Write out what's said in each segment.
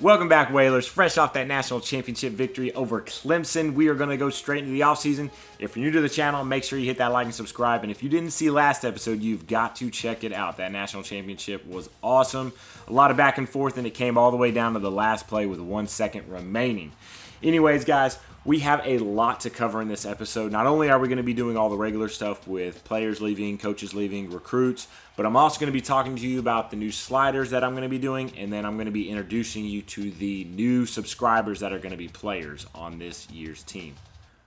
Welcome back, Whalers. Fresh off that national championship victory over Clemson, we are going to go straight into the offseason. If you're new to the channel, make sure you hit that like and subscribe. And if you didn't see last episode, you've got to check it out. That national championship was awesome. A lot of back and forth, and it came all the way down to the last play with 1 second remaining. Anyways, guys, we have a lot to cover in this episode. Not only are we going to be doing all the regular stuff with players leaving, coaches leaving, recruits, but I'm also going to be talking to you about the new sliders that I'm going to be doing, and then I'm going to be introducing you to the new subscribers that are going to be players on this year's team.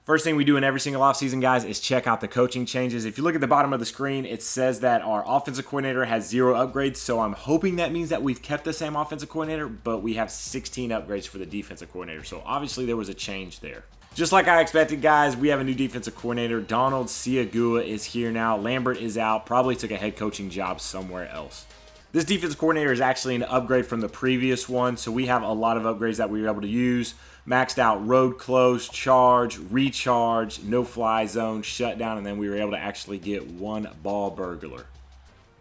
First thing we do in every single offseason, guys, is check out the coaching changes. If you look at the bottom of the screen, it says that our offensive coordinator has 0 upgrades, so I'm hoping that means that we've kept the same offensive coordinator, but we have 16 upgrades for the defensive coordinator, so obviously there was a change there. Just like I expected, guys, we have a new defensive coordinator. Donald Siagua is here now. Lambert is out, probably took a head coaching job somewhere else. This defensive coordinator is actually an upgrade from the previous one, so we have a lot of upgrades that we were able to use. Maxed out road close, charge, recharge, no fly zone, shutdown, and then we were able to actually get 1 ball burglar.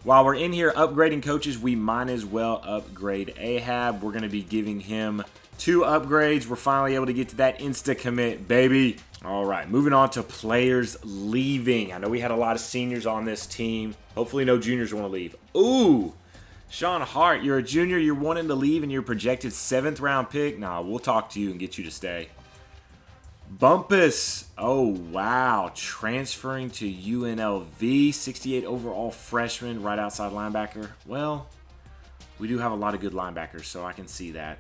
While we're in here upgrading coaches, we might as well upgrade Ahab. We're going to be giving him 2 upgrades. We're finally able to get to that insta-commit, baby. All right, moving on to players leaving. I know we had a lot of seniors on this team. Hopefully no juniors want to leave. Ooh, Sean Hart, you're a junior. You're wanting to leave and you're projected 7th round pick. Nah, we'll talk to you and get you to stay. Bumpus. Oh, wow. Transferring to UNLV. 68 overall freshman, right outside linebacker. Well, we do have a lot of good linebackers, so I can see that.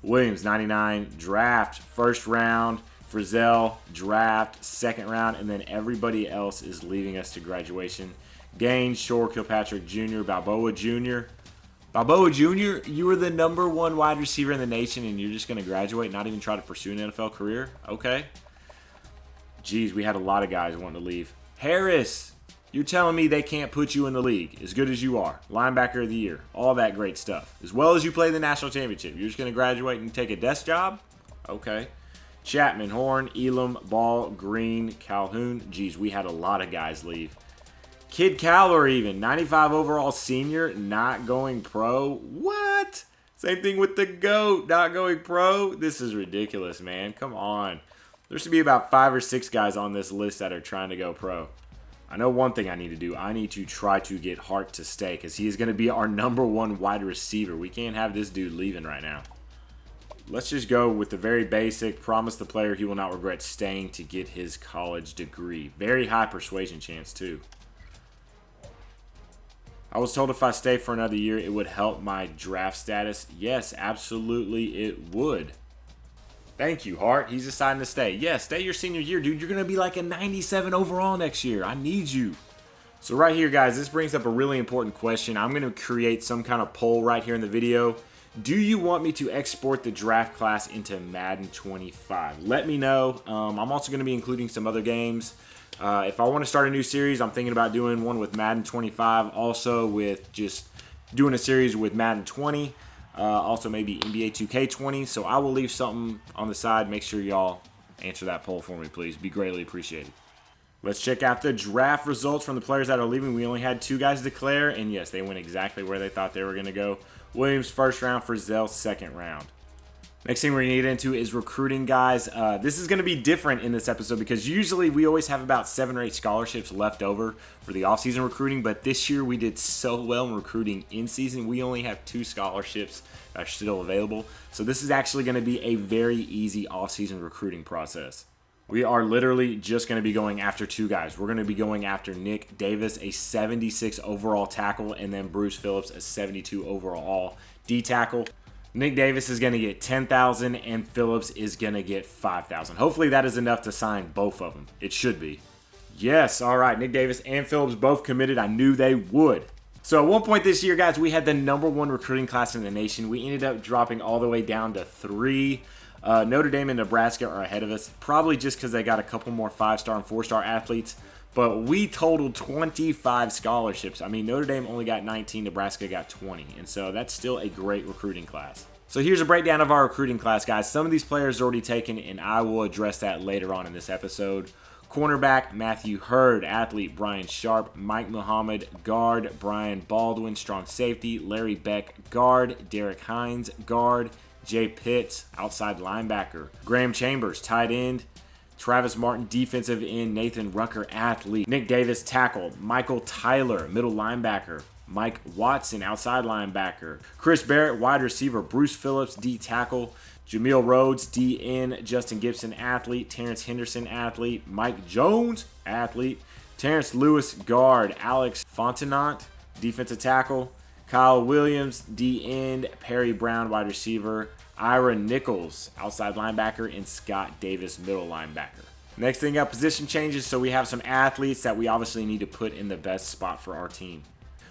Williams, 99, draft, 1st round. Frizzell, draft, 2nd round. And then everybody else is leaving us to graduation. Gaines, Shore, Kilpatrick Jr., Balboa Jr. Balboa Jr., you were the #1 wide receiver in the nation, and you're just going to graduate, not even try to pursue an NFL career? Okay. Jeez, we had a lot of guys wanting to leave. Harris, you're telling me they can't put you in the league as good as you are. Linebacker of the year, all that great stuff. As well as you play the national championship. You're just going to graduate and take a desk job? Okay. Chapman, Horn, Elam, Ball, Green, Calhoun. Jeez, we had a lot of guys leave. Kid Cowler even, 95 overall senior, not going pro. What? Same thing with the GOAT, not going pro. This is ridiculous, man. Come on. There should be about 5 or 6 guys on this list that are trying to go pro. I know one thing I need to do. I need to try to get Hart to stay because he is going to be our #1 wide receiver. We can't have this dude leaving right now. Let's just go with the very basic. Promise the player he will not regret staying to get his college degree. Very high persuasion chance, too. I was told if I stay for another year, it would help my draft status. Yes, absolutely it would. Thank you, Hart. He's deciding to stay. Yes, stay your senior year, dude. You're going to be like a 97 overall next year. I need you. So right here, guys, this brings up a really important question. I'm going to create some kind of poll right here in the video. Do you want me to export the draft class into Madden 25? Let me know. I'm also going to be including some other games. If I want to start a new series, I'm thinking about doing one with Madden 25, also with just doing a series with Madden 20, also maybe NBA 2K20. So I will leave something on the side. Make sure y'all answer that poll for me, please. Be greatly appreciated. Let's check out the draft results from the players that are leaving. We only had 2 guys declare, and yes, they went exactly where they thought they were going to go. Williams, 1st round. Frizzell, 2nd round. Next thing we're going to get into is recruiting, guys. This is going to be different in this episode because usually we always have about 7 or 8 scholarships left over for the offseason recruiting, but this year we did so well in recruiting in season. We only have 2 scholarships that are still available. So this is actually going to be a very easy offseason recruiting process. We are literally just going to be going after 2 guys. We're going to be going after Nick Davis, a 76 overall tackle, and then Bruce Phillips, a 72 overall D tackle. Nick Davis is going to get $10,000 and Phillips is going to get $5,000. Hopefully that is enough to sign both of them. It should be. Yes, all right. Nick Davis and Phillips both committed. I knew they would. So at one point this year, guys, we had the #1 recruiting class in the nation. We ended up dropping all the way down to 3. Notre Dame and Nebraska are ahead of us, probably just because they got a couple more 5-star and 4-star athletes. But we totaled 25 scholarships. I mean, Notre Dame only got 19, Nebraska got 20. And so that's still a great recruiting class. So here's a breakdown of our recruiting class, guys. Some of these players are already taken, and I will address that later on in this episode. Cornerback, Matthew Hurd. Athlete, Brian Sharp. Mike Muhammad, guard. Brian Baldwin, strong safety. Larry Beck, guard. Derek Hines, guard. Jay Pitts, outside linebacker. Graham Chambers, tight end. Travis Martin, defensive end. Nathan Rucker, athlete. Nick Davis, tackle. Michael Tyler, middle linebacker. Mike Watson, outside linebacker. Chris Barrett, wide receiver. Bruce Phillips, D tackle. Jameel Rhodes, DN. Justin Gibson, athlete. Terrence Henderson, athlete. Mike Jones, athlete. Terrence Lewis, guard. Alex Fontenot, defensive tackle. Kyle Williams, D end. Perry Brown, wide receiver. Ira Nichols, outside linebacker. And Scott Davis, middle linebacker. Next thing up, position changes. So we have some athletes that we obviously need to put in the best spot for our team.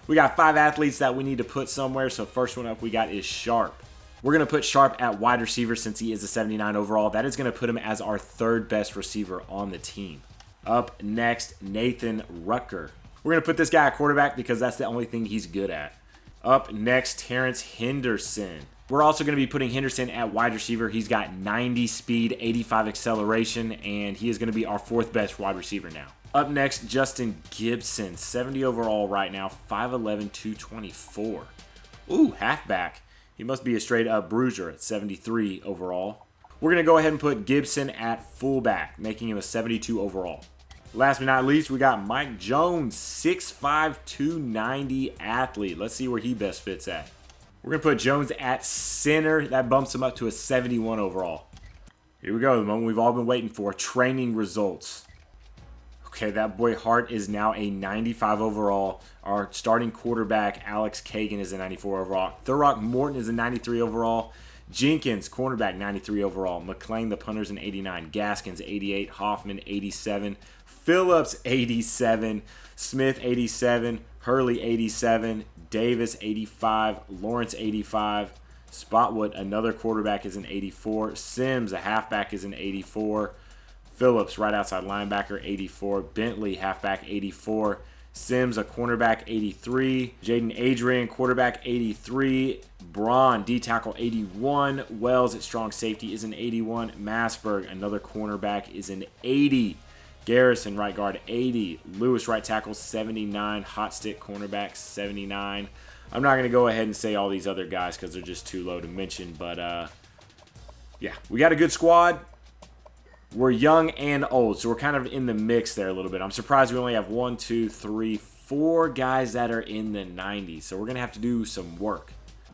We got 5 athletes that we need to put somewhere. So first one up we got is Sharp. We're going to put Sharp at wide receiver since he is a 79 overall. That is going to put him as our 3rd best receiver on the team. Up next, Nathan Rucker. We're going to put this guy at quarterback because that's the only thing he's good at. Up next, Terrence Henderson. We're also going to be putting Henderson at wide receiver. He's got 90 speed, 85 acceleration, and he is going to be our 4th best wide receiver now. Up next, Justin Gibson, 70 overall right now, 5'11", 224. Ooh, halfback. He must be a straight up bruiser at 73 overall. We're going to go ahead and put Gibson at fullback, making him a 72 overall. Last but not least, we got Mike Jones, 6'5", 290 athlete. Let's see where he best fits at. We're going to put Jones at center. That bumps him up to a 71 overall. Here we go, the moment we've all been waiting for, training results. Okay, that boy Hart is now a 95 overall. Our starting quarterback, Alex Kagan, is a 94 overall. Thurrock Morton is a 93 overall. Jenkins, cornerback, 93 overall. McClain, the punter's an 89. Gaskins, 88. Hoffman, 87. Phillips, 87. Smith, 87. Hurley, 87. Davis, 85. Lawrence, 85. Spotwood, another quarterback, is an 84. Sims, a halfback, is an 84. Phillips, right outside linebacker, 84. Bentley, halfback, 84. Sims, a cornerback, 83. Jaden Adrian, quarterback, 83. Braun, D-tackle, 81. Wells at strong safety is an 81. Massberg, another cornerback, is an 80. Garrison, right guard, 80. Lewis, right tackle, 79. Hot stick, cornerback, 79. I'm not going to go ahead and say all these other guys because they're just too low to mention. But, yeah, we got a good squad. We're young and old, so we're kind of in the mix there a little bit. I'm surprised we only have 1, 2, 3, 4 guys that are in the 90s, so we're going to have to do some work.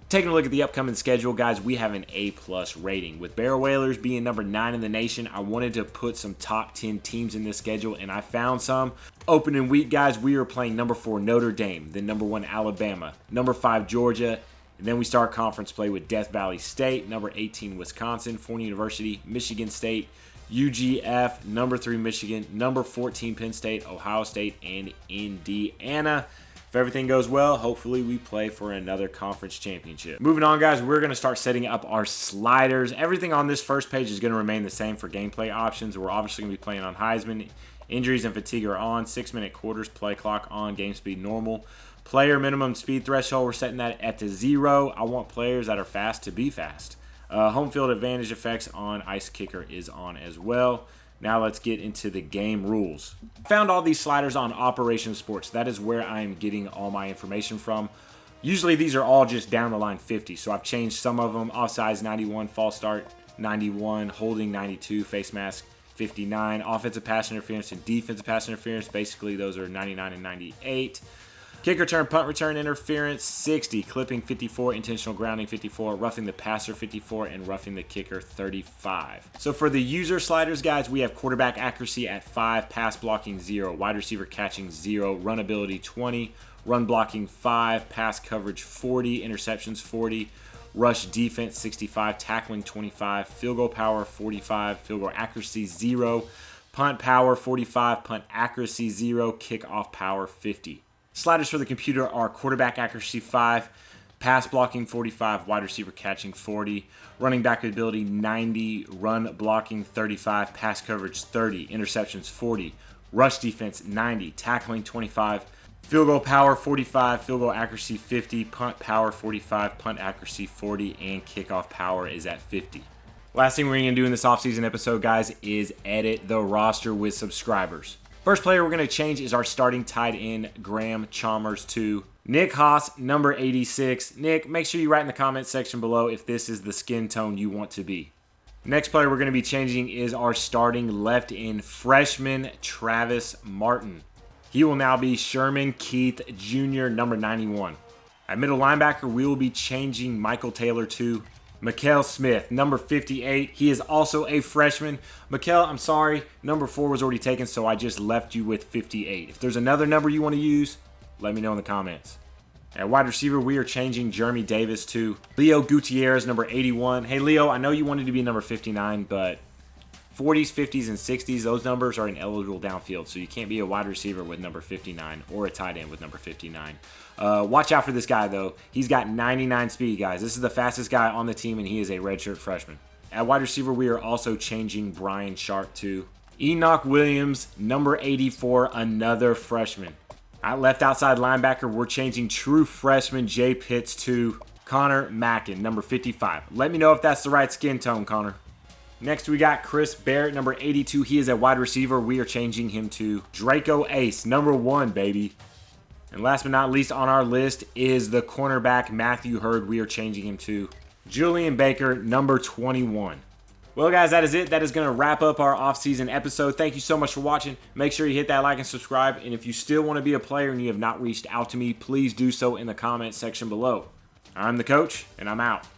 Taking a look at the upcoming schedule, guys, we have an A+ rating. With Barrow Whalers being number 9 in the nation, I wanted to put some top 10 teams in this schedule, and I found some. Opening week, guys, we are playing number 4 Notre Dame, then number 1 Alabama, number 5 Georgia, and then we start conference play with Death Valley State, number 18 Wisconsin, Forney University, Michigan State, UGF, number 3 Michigan, number 14 Penn State, Ohio State, and Indiana. If everything goes well, hopefully we play for another conference championship. Moving on, guys, we're going to start setting up our sliders. Everything on this first page is going to remain the same for gameplay options. We're obviously going to be playing on Heisman. Injuries and fatigue are on. 6-minute quarters, play clock on, game speed normal. Player minimum speed threshold, we're setting that at to 0. I want players that are fast to be fast. Home field advantage effects on ice kicker is on as well. Now let's get into the game rules. I found all these sliders on Operation Sports. That is where I'm getting all my information from. Usually these are all just down the line 50, so I've changed some of them. Offsides 91, false start 91, holding 92, face mask 59, offensive pass interference and defensive pass interference. Basically those are 99 and 98. Kick return, punt return interference, 60. Clipping, 54. Intentional grounding, 54. Roughing the passer, 54. And roughing the kicker, 35. So for the user sliders, guys, we have quarterback accuracy at 5. Pass blocking, 0. Wide receiver catching, 0. Run ability, 20. Run blocking, 5. Pass coverage, 40. Interceptions, 40. Rush defense, 65. Tackling, 25. Field goal power, 45. Field goal accuracy, 0. Punt power, 45. Punt accuracy, 0. Kickoff power, 50. Sliders for the computer are quarterback accuracy 5, pass blocking 45, wide receiver catching 40, running back ability 90, run blocking 35, pass coverage 30, interceptions 40, rush defense 90, tackling 25, field goal power 45, field goal accuracy 50, punt power 45, punt accuracy 40, and kickoff power is at 50. Last thing we're going to do in this offseason episode, guys, is edit the roster with subscribers. First player we're going to change is our starting tight end, Graham Chalmers, to Nick Haas, number 86. Nick, make sure you write in the comments section below if this is the skin tone you want to be. Next player we're going to be changing is our starting left end freshman, Travis Martin. He will now be Sherman Keith Jr., number 91. At middle linebacker, we will be changing Michael Taylor to Mikael Smith, number 58. He is also a freshman. Mikael, I'm sorry, number 4 was already taken, so I just left you with 58. If there's another number you want to use, let me know in the comments. At wide receiver, we are changing Jeremy Davis to Leo Gutierrez, number 81. Hey, Leo, I know you wanted to be number 59, but 40s, 50s, and 60s, those numbers are ineligible downfield, so you can't be a wide receiver with number 59 or a tight end with number 59. Watch out for this guy, though. He's got 99 speed, guys. This is the fastest guy on the team, and he is a redshirt freshman. At wide receiver, we are also changing Brian Sharp to Enoch Williams, number 84, another freshman. At left outside linebacker, we're changing true freshman Jay Pitts to Connor Mackin, number 55. Let me know if that's the right skin tone, Connor. Next, we got Chris Barrett, number 82. He is a wide receiver. We are changing him to Draco Ace, number 1, baby. And last but not least on our list is the cornerback Matthew Hurd. We are changing him to Julian Baker, number 21. Well, guys, that is it. That is going to wrap up our offseason episode. Thank you so much for watching. Make sure you hit that like and subscribe. And if you still want to be a player and you have not reached out to me, please do so in the comments section below. I'm the coach, and I'm out.